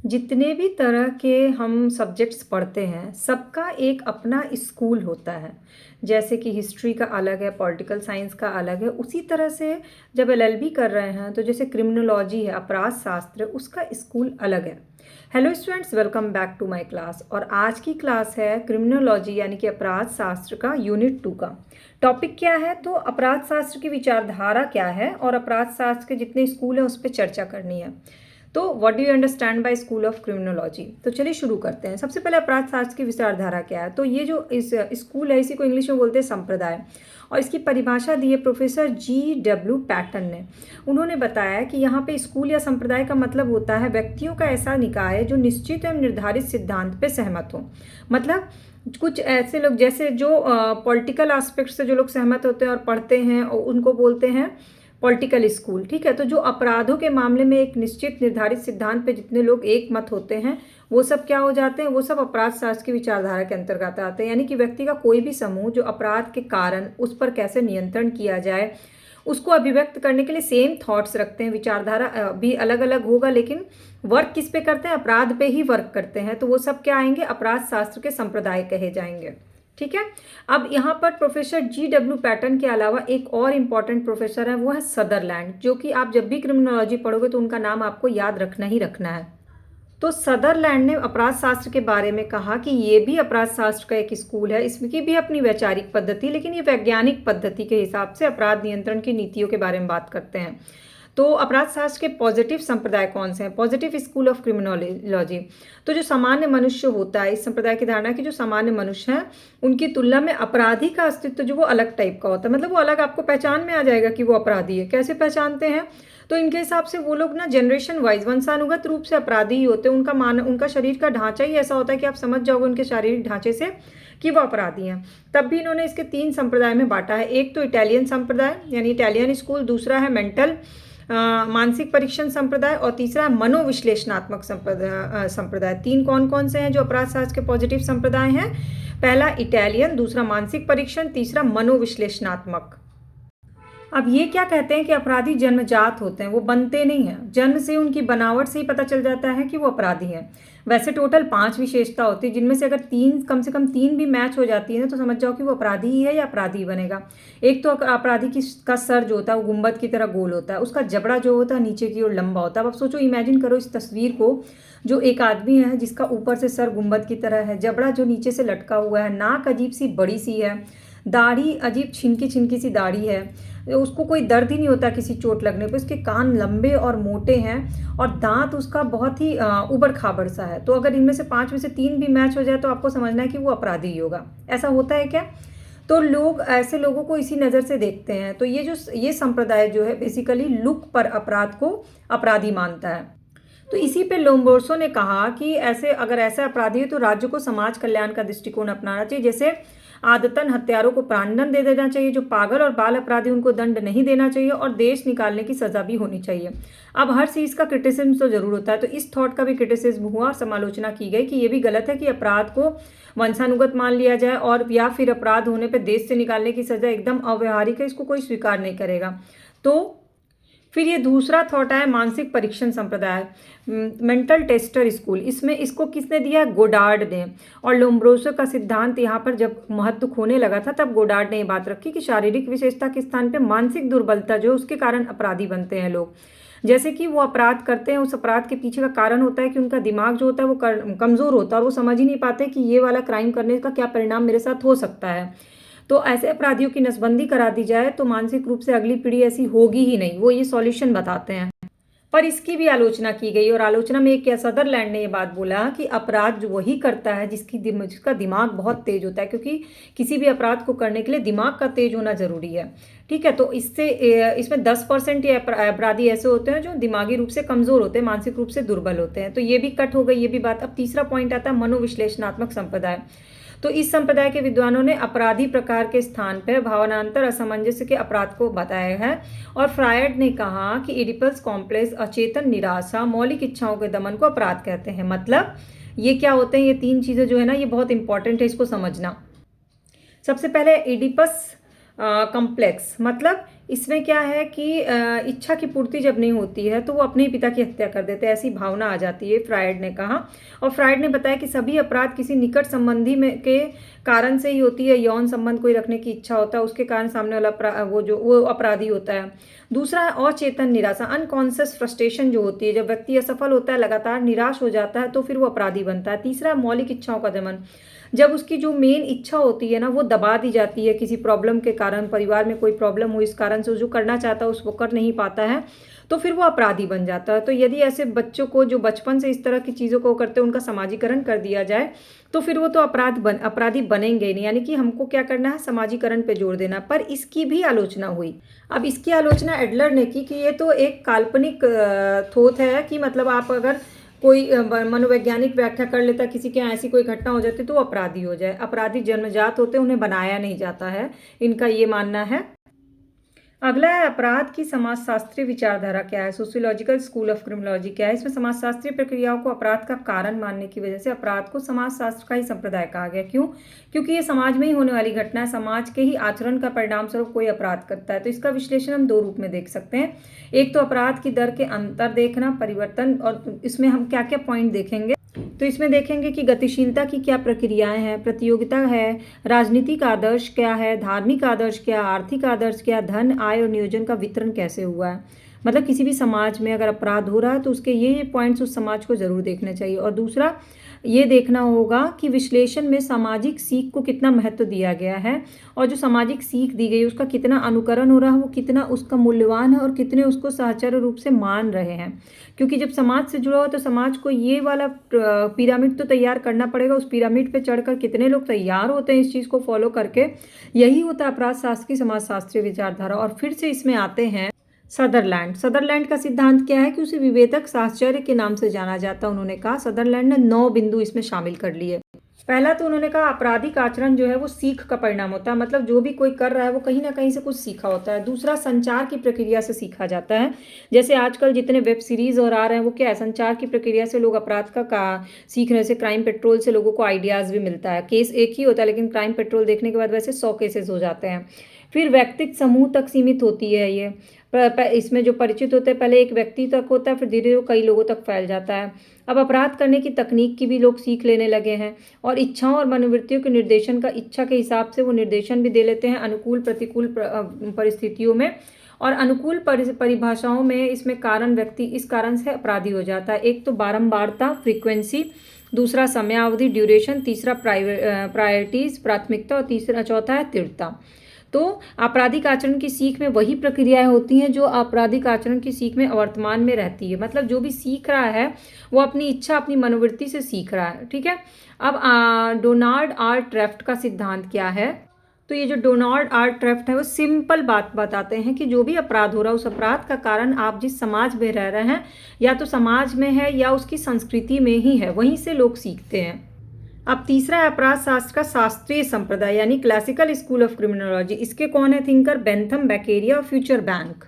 जितने भी तरह के हम सब्जेक्ट्स पढ़ते हैं सबका एक अपना स्कूल होता है। जैसे कि हिस्ट्री का अलग है, पॉलिटिकल साइंस का अलग है। उसी तरह से जब एलएलबी कर रहे हैं तो जैसे क्रिमिनोलॉजी है, अपराध शास्त्र है, उसका स्कूल अलग है। Hello students, welcome back to my class. और आज की क्लास है क्रिमिनोलॉजी यानी कि अपराध शास्त्र का यूनिट 2 का। टॉपिक क्या है? तो अपराध शास्त्र की विचारधारा क्या है और अपराध शास्त्र के जितने स्कूल हैं उस पर चर्चा करनी है। तो what do you understand by school of criminology? तो चलिए शुरू करते हैं। सबसे पहले अपराध शास्त्र की विचारधारा क्या है? तो ये जो इस स्कूल है इसी को इंग्लिश में बोलते हैं संप्रदाय, और इसकी परिभाषा दी है प्रोफेसर G.W. पैटन ने। उन्होंने बताया कि यहाँ पे स्कूल या संप्रदाय का मतलब होता है व्यक्तियों का ऐसा निकाय जो निश्चित एवं निर्धारित सिद्धांत पे सहमत हो। मतलब कुछ ऐसे लोग जैसे जो पॉलिटिकल एस्पेक्ट से जो लोग सहमत होते हैं और पढ़ते हैं और उनको बोलते हैं पॉलिटिकल स्कूल। ठीक है, तो जो अपराधों के मामले में एक निश्चित निर्धारित सिद्धांत पे जितने लोग एक मत होते हैं वो सब क्या हो जाते हैं? वो सब अपराध शास्त्र की विचारधारा के अंतर्गत आते हैं। यानी कि व्यक्ति का कोई भी समूह जो अपराध के कारण उस पर कैसे नियंत्रण किया जाए उसको अभिव्यक्त करने के लिए सेम थॉट्स रखते हैं। विचारधारा भी अलग अलग होगा लेकिन वर्क किस पे करते हैं? अपराध पे ही वर्क करते हैं। तो वो सब क्या आएंगे? अपराध शास्त्र के संप्रदाय कहे जाएंगे। ठीक है। अब यहाँ पर प्रोफेसर G.W. पैटन के अलावा एक और इम्पॉर्टेंट प्रोफेसर है, वो है सदरलैंड, जो कि आप जब भी क्रिमिनोलॉजी पढ़ोगे तो उनका नाम आपको याद रखना ही रखना है। तो सदरलैंड ने अपराध शास्त्र के बारे में कहा कि ये भी अपराध शास्त्र का एक स्कूल है, इसकी भी अपनी वैचारिक पद्धति, लेकिन ये वैज्ञानिक पद्धति के हिसाब से अपराध नियंत्रण की नीतियों के बारे में बात करते हैं। तो अपराध शास्त्र के पॉजिटिव संप्रदाय कौन से हैं? Positive school of criminology. तो जो सामान्य मनुष्य होता है, इस संप्रदाय की धारणा की जो सामान्य मनुष्य हैं उनकी तुलना में अपराधी का अस्तित्व जो वो अलग टाइप का होता है। मतलब वो अलग आपको पहचान में आ जाएगा कि वो अपराधी है। कैसे पहचानते हैं? तो इनके हिसाब से वो लोग ना जनरेशन वाइज वंशानुगत रूप से अपराधी ही होते हैं। उनका शरीर का ढांचा ही ऐसा होता है कि आप समझ जाओगे उनके शारीरिक ढांचे से कि वो अपराधी हैं। तब भी इन्होंने इसके 3 संप्रदाय में बांटा है। एक तो इटालियन संप्रदाय यानी इटालियन स्कूल, दूसरा है मेंटल मानसिक परीक्षण संप्रदाय, और तीसरा मनोविश्लेषणात्मक संप्रदाय। 3 कौन कौन से हैं जो अपराध शास्त्र के पॉजिटिव संप्रदाय हैं? पहला इटालियन, दूसरा मानसिक परीक्षण, तीसरा मनोविश्लेषणात्मक। अब ये क्या कहते हैं कि अपराधी जन्मजात होते हैं, वो बनते नहीं हैं। जन्म से उनकी बनावट से ही पता चल जाता है कि वो अपराधी हैं। वैसे टोटल 5 विशेषता होती है, जिनमें से अगर 3 कम से कम 3 भी मैच हो जाती है ना तो समझ जाओ कि वो अपराधी ही है या अपराधी ही बनेगा। एक तो अपराधी का सर जो होता है वो गुंबद की तरह गोल होता है, उसका जबड़ा जो होता है नीचे की ओर लंबा होता है। अब सोचो, इमेजिन करो इस तस्वीर को, जो एक आदमी है जिसका ऊपर से सर गुंबद की तरह है, जबड़ा जो नीचे से लटका हुआ है, नाक अजीब सी बड़ी सी है, दाढ़ी अजीब छिनकी छिनकी सी दाढ़ी है, उसको कोई दर्द ही नहीं होता किसी चोट लगने पे, उसके कान लंबे और मोटे हैं और दांत उसका बहुत ही उबड़ खाबड़ सा है। तो अगर इनमें से 5 में से 3 भी मैच हो जाए तो आपको समझना है कि वो अपराधी ही होगा। ऐसा होता है क्या? तो लोग ऐसे लोगों को इसी नज़र से देखते हैं। तो ये संप्रदाय जो है बेसिकली लुक पर अपराध को अपराधी मानता है। तो इसी पे लोम्बोर्सो ने कहा कि अगर ऐसे अपराधी है तो राज्य को समाज कल्याण का दृष्टिकोण अपनाना चाहिए। जैसे आदतन हत्यारों को प्राणदंड दे देना चाहिए, जो पागल और बाल अपराधी उनको दंड नहीं देना चाहिए, और देश निकालने की सजा भी होनी चाहिए। अब हर चीज़ का क्रिटिसिज्म तो जरूर होता है, तो इस थॉट का भी क्रिटिसिज्म हुआ और समालोचना की गई कि ये भी गलत है कि अपराध को वंशानुगत मान लिया जाए और या फिर अपराध होने पर देश से निकालने की सजा एकदम अव्यवहारिक है, इसको कोई स्वीकार नहीं करेगा। तो फिर ये दूसरा थॉट है मानसिक परीक्षण संप्रदाय, मेंटल टेस्टर स्कूल। इसको किसने दिया? गोडार्ड ने। और लोम्ब्रोसो का सिद्धांत यहाँ पर जब महत्व खोने लगा था तब गोडार्ड ने ये बात रखी कि शारीरिक विशेषता के स्थान पे मानसिक दुर्बलता जो उसके कारण अपराधी बनते हैं लोग। जैसे कि वो अपराध करते हैं, उस अपराध के पीछे का कारण होता है कि उनका दिमाग जो होता है वो कमज़ोर होता है और वो समझ ही नहीं पाते कि ये वाला क्राइम करने का क्या परिणाम मेरे साथ हो सकता है। तो ऐसे अपराधियों की नसबंदी करा दी जाए तो मानसिक रूप से अगली पीढ़ी ऐसी होगी ही नहीं। वो ये सॉल्यूशन बताते हैं। पर इसकी भी आलोचना की गई, और आलोचना में एक सदरलैंड ने ये बात बोला कि अपराध जो वही करता है जिसका दिमाग बहुत तेज होता है, क्योंकि किसी भी अपराध को करने के लिए दिमाग का तेज होना जरूरी है। ठीक है, तो इसमें 10% ये अपराधी ऐसे होते हैं जो दिमागी रूप से कमजोर होते हैं, मानसिक रूप से दुर्बल होते हैं। तो ये भी कट हो गई ये भी बात। अब तीसरा पॉइंट आता है मनोविश्लेषणात्मक संप्रदाय। तो इस संप्रदाय के विद्वानों ने अपराधी प्रकार के स्थान पर भावनांतर असमंजस्य के अपराध को बताया है। और फ्रायड ने कहा कि इडिपस कॉम्प्लेक्स, अचेतन निराशा, मौलिक इच्छाओं के दमन को अपराध कहते हैं। मतलब ये क्या होते हैं? ये 3 चीज़ें जो है ना ये बहुत इंपॉर्टेंट है, इसको समझना। सबसे पहले इडिपस कॉम्प्लेक्स, मतलब इसमें क्या है कि इच्छा की पूर्ति जब नहीं होती है तो वो अपने ही पिता की हत्या कर देते हैं, ऐसी भावना आ जाती है, फ्रायड ने कहा। और फ्रायड ने बताया कि सभी अपराध किसी निकट संबंधी में के कारण से ही होती है। यौन संबंध कोई रखने की इच्छा होता है, उसके कारण सामने वाला वो अपराधी होता है। दूसरा है अचेतन निराशा, अनकॉन्शियस फ्रस्ट्रेशन जो होती है, जब व्यक्ति असफल होता है, लगातार निराश हो जाता है, तो फिर वो अपराधी बनता है। तीसरा मौलिक इच्छाओं का दमन, जब उसकी जो मेन इच्छा होती है ना वो दबा दी जाती है किसी प्रॉब्लम के कारण, परिवार में कोई प्रॉब्लम हो, इस कारण से वो जो करना चाहता है उसको कर नहीं पाता है, तो फिर वो अपराधी बन जाता है। तो यदि ऐसे बच्चों को जो बचपन से इस तरह की चीज़ों को करते हैं उनका समाजीकरण कर दिया जाए तो फिर वो तो अपराधी बनेंगे ही नहीं। यानी कि हमको क्या करना है, समाजीकरण पे जोर देना। पर इसकी भी आलोचना हुई। अब इसकी आलोचना एडलर ने की कि ये तो एक काल्पनिक थोथ है कि मतलब आप अगर कोई मनोवैज्ञानिक व्याख्या कर लेता, किसी के यहाँ ऐसी कोई घटना हो जाती तो वो अपराधी हो जाए। अपराधी जन्मजात होते, उन्हें बनाया नहीं जाता है, इनका ये मानना है। अगला है अपराध की समाजशास्त्रीय विचारधारा क्या है, सोशियोलॉजिकल स्कूल ऑफ क्रिमिनोलॉजी क्या है। इसमें समाजशास्त्रीय प्रक्रियाओं को अपराध का कारण मानने की वजह से अपराध को समाजशास्त्र का ही संप्रदाय कहा गया। क्यों? क्योंकि ये समाज में ही होने वाली घटना है, समाज के ही आचरण का परिणाम स्वरूप कोई अपराध करता है। तो इसका विश्लेषण हम दो रूप में देख सकते हैं। एक तो अपराध की दर के अंतर देखना, परिवर्तन, और इसमें हम क्या क्या पॉइंट देखेंगे। तो इसमें देखेंगे कि गतिशीलता की क्या प्रक्रियाएं हैं, प्रतियोगिता है, राजनीतिक आदर्श क्या है, धार्मिक आदर्श क्या, आर्थिक आदर्श क्या, धन, आय और नियोजन का वितरण कैसे हुआ है। मतलब किसी भी समाज में अगर अपराध हो रहा है तो उसके ये पॉइंट्स उस समाज को जरूर देखने चाहिए। और दूसरा ये देखना होगा कि विश्लेषण में सामाजिक सीख को कितना महत्व दिया गया है, और जो सामाजिक सीख दी गई उसका कितना अनुकरण हो रहा है, वो कितना उसका मूल्यवान है, और कितने उसको साहचर्य रूप से मान रहे हैं। क्योंकि जब समाज से जुड़ा हो तो समाज को ये वाला पिरामिड तो तैयार करना पड़ेगा। उस पिरामिड पे चढ़कर कितने लोग तैयार होते हैं इस चीज़ को फॉलो करके, यही होता है अपराध शास्त्र की समाजशास्त्रीय विचारधारा। और फिर से इसमें आते हैं सदरलैंड का सिद्धांत क्या है कि उसे विवेचक साहचर्य के नाम से जाना जाता है। उन्होंने कहा, सदरलैंड ने 9 बिंदु इसमें शामिल कर लिए। पहला तो उन्होंने कहा आपराधिक आचरण जो है वो सीख का परिणाम होता है, मतलब जो भी कोई कर रहा है वो कहीं ना कहीं से कुछ सीखा होता है। दूसरा, संचार की प्रक्रिया से सीखा जाता है। जैसे आजकल जितने वेब सीरीज और आ रहे हैं वो क्या है, संचार की प्रक्रिया से लोग अपराध का सीख रहे से। क्राइम पेट्रोल से लोगों को आइडियाज भी मिलता है। केस एक ही होता है लेकिन क्राइम पेट्रोल देखने के बाद वैसे 100 केसेस हो जाते हैं। फिर व्यक्तिगत समूह तक सीमित होती है ये। इसमें जो परिचित होते हैं पहले एक व्यक्ति तक होता है, फिर धीरे धीरे कई लोगों तक फैल जाता है। अब अपराध करने की तकनीक की भी लोग सीख लेने लगे हैं, और इच्छाओं और मनोवृत्तियों के निर्देशन का इच्छा के हिसाब से वो निर्देशन भी दे लेते हैं अनुकूल प्रतिकूल परिस्थितियों में। और अनुकूल परिभाषाओं में इसमें कारण व्यक्ति इस कारण से अपराधी हो जाता है। एक तो बारंबारता, फ्रीक्वेंसी, दूसरा समयावधि, ड्यूरेशन, तीसरा प्रायोरिटीज, प्राथमिकता, और चौथा है तीव्रता। तो आपराधिक आचरण की सीख में वही प्रक्रियाएं होती हैं जो आपराधिक आचरण की सीख में वर्तमान में रहती है। मतलब जो भी सीख रहा है वो अपनी इच्छा, अपनी मनोवृत्ति से सीख रहा है। ठीक है। अब डोनाल्ड आर ट्रेफ्ट का सिद्धांत क्या है। तो ये जो डोनाल्ड आर ट्रेफ्ट है वो सिंपल बात बताते हैं कि जो भी अपराध हो रहा है उस अपराध का कारण आप जिस समाज में रह रहे हैं, या तो समाज में है या उसकी संस्कृति में ही है, वहीं से लोग सीखते हैं। अब तीसरा है अपराध शास्त्र का शास्त्रीय संप्रदाय यानी क्लासिकल स्कूल ऑफ क्रिमिनोलॉजी। इसके कौन है थिंकर, बेंथम, बैकेरिया और फ्यूचर बैंक।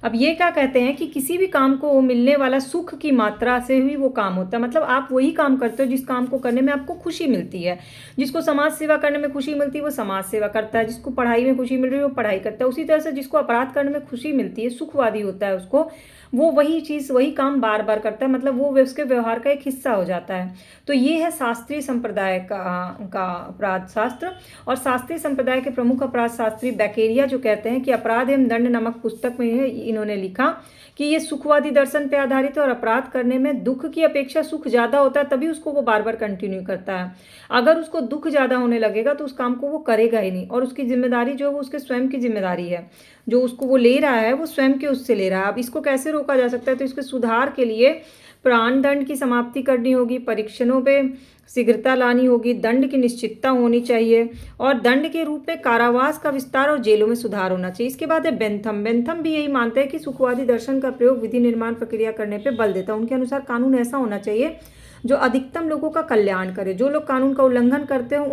अब ये क्या कहते हैं कि किसी भी काम को मिलने वाला सुख की मात्रा से ही वो काम होता है। मतलब आप वही काम करते हो जिस काम को करने में आपको खुशी मिलती है। जिसको समाज सेवा करने में खुशी मिलती है वो समाज सेवा करता है, जिसको पढ़ाई में खुशी मिल रही है वो पढ़ाई करता है। उसी तरह से जिसको अपराध करने में खुशी मिलती है, सुखवादी होता है उसको, वो वही चीज़ वही काम बार बार करता है। मतलब वो उसके व्यवहार का एक हिस्सा हो जाता है। तो ये है शास्त्रीय संप्रदाय का अपराध शास्त्र। और शास्त्रीय संप्रदाय के प्रमुख अपराध शास्त्री बैकेरिया जो कहते हैं कि अपराध एवं दंड नामक पुस्तक में इन्होंने लिखा कि ये सुखवादी दर्शन पे आधारित है, और अपराध करने में दुख की अपेक्षा सुख ज़्यादा होता है, तभी उसको वो बार बार कंटिन्यू करता है। अगर उसको दुख ज़्यादा होने लगेगा तो उस काम को वो करेगा ही नहीं, और उसकी जिम्मेदारी जो है वो उसके स्वयं की जिम्मेदारी है। जो उसको वो ले रहा है वो स्वयं के उससे ले रहा है। अब इसको कैसे रोका जा सकता है, तो इसके सुधार के लिए प्राण दंड की समाप्ति करनी होगी, परीक्षणों पे शीघ्रता लानी होगी, दंड की निश्चितता होनी चाहिए, और दंड के रूप में कारावास का विस्तार और जेलों में सुधार होना चाहिए। इसके बाद है बेंथम भी यही मानते हैं कि सुखवादी दर्शन का प्रयोग विधि निर्माण प्रक्रिया करने पर बल देता है। उनके अनुसार कानून ऐसा होना चाहिए जो अधिकतम लोगों का कल्याण करे। जो लोग कानून का उल्लंघन करते हो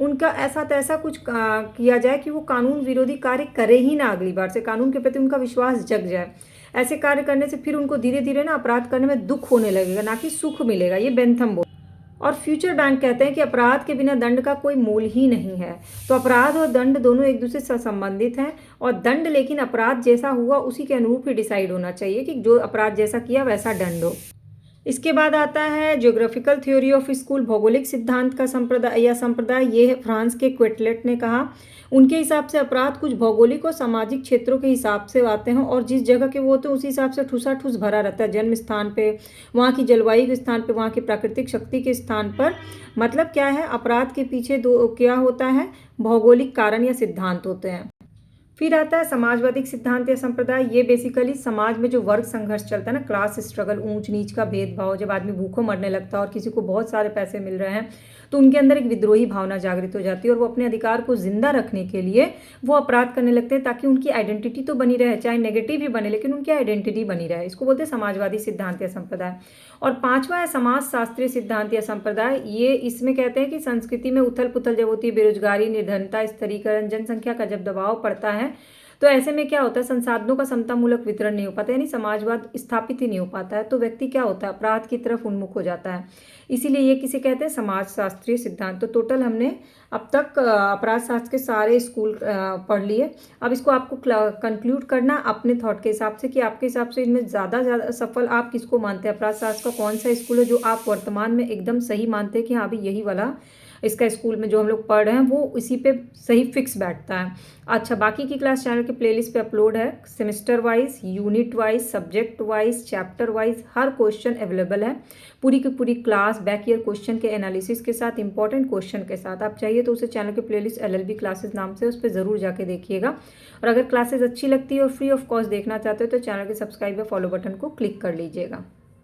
उनका ऐसा तैसा कुछ किया जाए कि वो कानून विरोधी कार्य करे ही ना, अगली बार से कानून के प्रति उनका विश्वास जग जाए। ऐसे कार्य करने से फिर उनको धीरे धीरे ना अपराध करने में दुख होने लगेगा, ना कि सुख मिलेगा। ये बेंथम बोल। और फ्यूचर बैंक कहते हैं कि अपराध के बिना दंड का कोई मूल ही नहीं है। तो अपराध और दंड दोनों एक दूसरे से संबंधित हैं, और दंड लेकिन अपराध जैसा हुआ उसी के अनुरूप ही डिसाइड होना चाहिए कि जो अपराध जैसा किया वैसा दंड हो। इसके बाद आता है ज्योग्राफिकल थ्योरी ऑफ स्कूल, भौगोलिक सिद्धांत का संप्रदाय। ये है फ्रांस के क्वेटलेट ने कहा। उनके हिसाब से अपराध कुछ भौगोलिक और सामाजिक क्षेत्रों के हिसाब से आते हैं, और जिस जगह के वो होते हैं उसी हिसाब से ठूसा भरा रहता है। जन्म स्थान पे, वहाँ की जलवायु के स्थान पे, वहाँ की प्राकृतिक शक्ति के स्थान पर। मतलब क्या है, अपराध के पीछे दो क्या होता है, भौगोलिक कारण या सिद्धांत होते हैं। फिर आता है समाजवादी सिद्धांत या संप्रदाय। ये बेसिकली समाज में जो वर्ग संघर्ष चलता है ना, क्लास स्ट्रगल, ऊंच नीच का भेदभाव, जब आदमी भूखों मरने लगता है और किसी को बहुत सारे पैसे मिल रहे हैं तो उनके अंदर एक विद्रोही भावना जागृत हो जाती है, और वो अपने अधिकार को जिंदा रखने के लिए वो अपराध करने लगते हैं, ताकि उनकी आइडेंटिटी तो बनी रहे, चाहे नेगेटिव ही बने लेकिन उनकी आइडेंटिटी बनी रहे। इसको बोलते हैं समाजवादी सिद्धांत या संप्रदाय। और पांचवा है समाज शास्त्रीय सिद्धांत या संप्रदाय। ये इसमें कहते हैं कि संस्कृति में उथल पुथल जब होती है, बेरोजगारी, निर्धनता, स्तरीकरण, जनसंख्या का जब दबाव पड़ता है, तो ऐसे में क्या होता है, संसाधनों का समतामूलक वितरण नहीं हो पाता, यानी समाजवाद स्थापित ही नहीं हो पाता है, तो व्यक्ति क्या होता है, अपराध की तरफ उन्मुख हो जाता है। इसीलिए ये किसे कहते हैं, समाज शास्त्रीय सिद्धांत। तो टोटल हमने अब तक अपराध शास्त्र के सारे स्कूल पढ़ लिए। अब इसको आपको कंक्लूड करना अपने थॉट के हिसाब से, कि आपके हिसाब से इनमें ज़्यादा सफल आप किसको मानते हैं, अपराध शास्त्र का कौन सा स्कूल है जो आप वर्तमान में एकदम सही मानते हैं कि हाँ भाई यही वाला इसका स्कूल में जो हम लोग पढ़ रहे हैं वो इसी पे सही फिक्स बैठता है। अच्छा, बाकी की क्लास चैनल के प्लेलिस्ट पे अपलोड है, semester wise, unit wise, subject wise, chapter wise हर क्वेश्चन अवेलेबल है। पूरी की पूरी क्लास बैक ईयर क्वेश्चन के एनालिसिस के साथ, इंपॉर्टेंट क्वेश्चन के साथ। आप चाहिए तो उसे चैनल के प्लेलिस्ट LLB क्लासेस नाम से उस पर ज़रूर जाके देखिएगा। और अगर क्लासेस अच्छी लगती है और फ्री ऑफ कॉस्ट देखना चाहते हो तो चैनल के सब्सक्राइब या फॉलो बटन को क्लिक कर लीजिएगा।